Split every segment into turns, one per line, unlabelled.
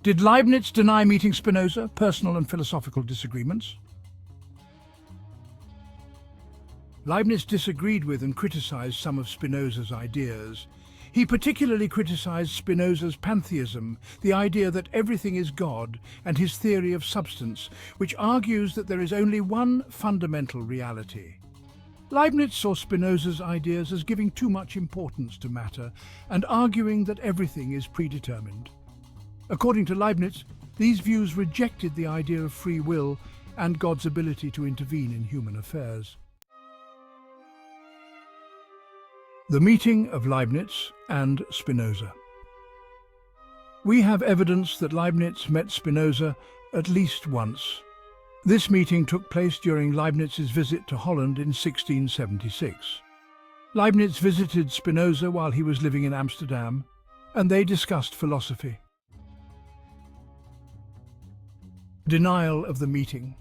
Did Leibniz deny meeting Spinoza? Personal and philosophical disagreements. Leibniz disagreed with and criticized some of Spinoza's ideas. He particularly criticized Spinoza's pantheism, the idea that everything is God, and his theory of substance, which argues that there is only one fundamental reality. Leibniz saw Spinoza's ideas as giving too much importance to matter and arguing that everything is predetermined. According to Leibniz, these views rejected the idea of free will and God's ability to intervene in human affairs. The meeting of Leibniz and Spinoza. We have evidence that Leibniz met Spinoza at least once. This meeting took place during Leibniz's visit to Holland in 1676. Leibniz visited Spinoza while he was living in Amsterdam, and they discussed philosophy. Denial of the meeting.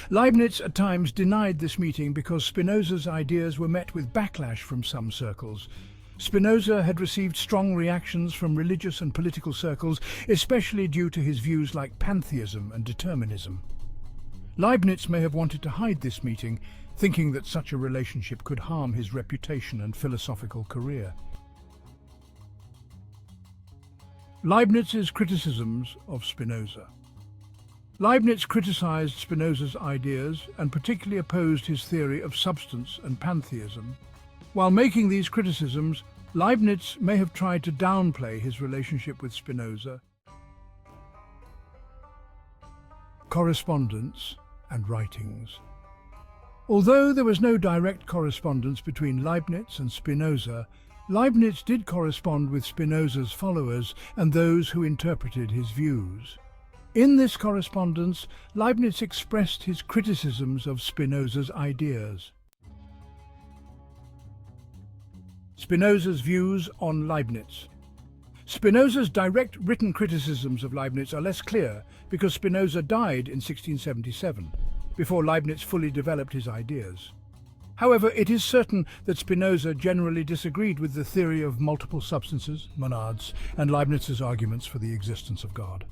Leibniz at times denied this meeting because Spinoza's ideas were met with backlash from some circles. Spinoza had received strong reactions from religious and political circles, especially due to his views like pantheism and determinism. Leibniz may have wanted to hide this meeting, thinking that such a relationship could harm his reputation and philosophical career. Leibniz's criticisms of Spinoza. Leibniz criticized Spinoza's ideas and particularly opposed his theory of substance and pantheism. While making these criticisms, Leibniz may have tried to downplay his relationship with Spinoza. Correspondence and writings. Although there was no direct correspondence between Leibniz and Spinoza, Leibniz did correspond with Spinoza's followers and those who interpreted his views. In this correspondence, Leibniz expressed his criticisms of Spinoza's ideas. Spinoza's views on Leibniz. Spinoza's direct written criticisms of Leibniz are less clear because Spinoza died in 1677, before Leibniz fully developed his ideas. However, it is certain that Spinoza generally disagreed with the theory of multiple substances, monads, and Leibniz's arguments for the existence of God.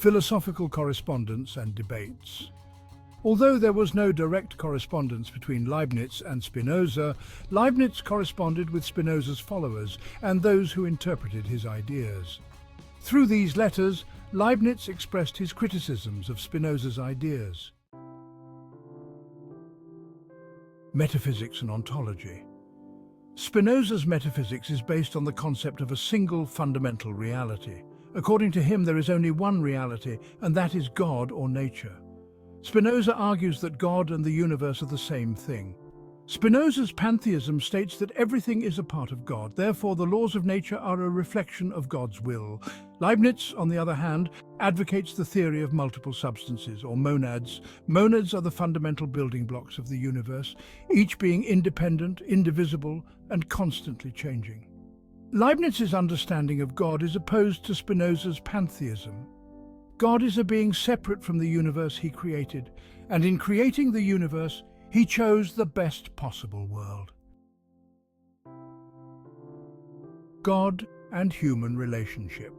Philosophical correspondence and debates. Although there was no direct correspondence between Leibniz and Spinoza, Leibniz corresponded with Spinoza's followers and those who interpreted his ideas. Through these letters, Leibniz expressed his criticisms of Spinoza's ideas. Metaphysics and ontology. Spinoza's metaphysics is based on the concept of a single fundamental reality. According to him, there is only one reality, and that is God or nature. Spinoza argues that God and the universe are the same thing. Spinoza's pantheism states that everything is a part of God, therefore the laws of nature are a reflection of God's will. Leibniz, on the other hand, advocates the theory of multiple substances, or monads. Monads are the fundamental building blocks of the universe, each being independent, indivisible, and constantly changing. Leibniz's understanding of God is opposed to Spinoza's pantheism. God is a being separate from the universe he created, and in creating the universe, he chose the best possible world. God and human relationship.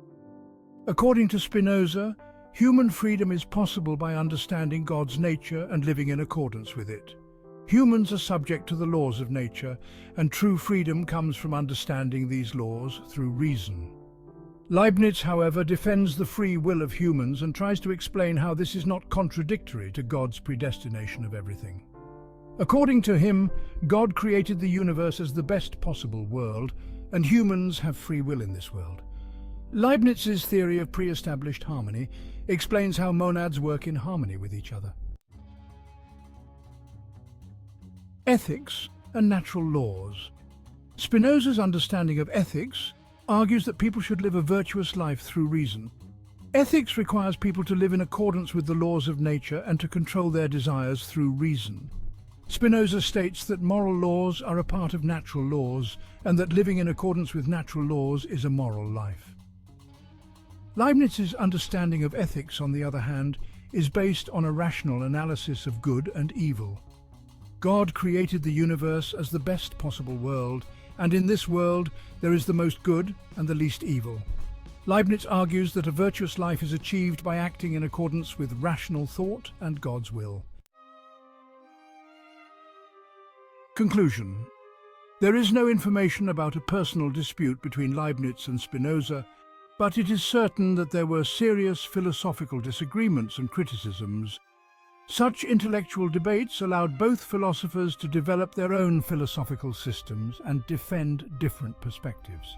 According to Spinoza, human freedom is possible by understanding God's nature and living in accordance with it. Humans are subject to the laws of nature, and true freedom comes from understanding these laws through reason. Leibniz, however, defends the free will of humans and tries to explain how this is not contradictory to God's predestination of everything. According to him, God created the universe as the best possible world, and humans have free will in this world. Leibniz's theory of pre-established harmony explains how monads work in harmony with each other. Ethics and natural laws. Spinoza's understanding of ethics argues that people should live a virtuous life through reason. Ethics requires people to live in accordance with the laws of nature and to control their desires through reason. Spinoza states that moral laws are a part of natural laws and that living in accordance with natural laws is a moral life. Leibniz's understanding of ethics, on the other hand, is based on a rational analysis of good and evil. God created the universe as the best possible world, and in this world there is the most good and the least evil. Leibniz argues that a virtuous life is achieved by acting in accordance with rational thought and God's will. Conclusion. There is no information about a personal dispute between Leibniz and Spinoza, but it is certain that there were serious philosophical disagreements and criticisms. Such intellectual debates allowed both philosophers to develop their own philosophical systems and defend different perspectives.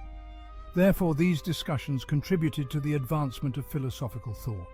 Therefore, these discussions contributed to the advancement of philosophical thought.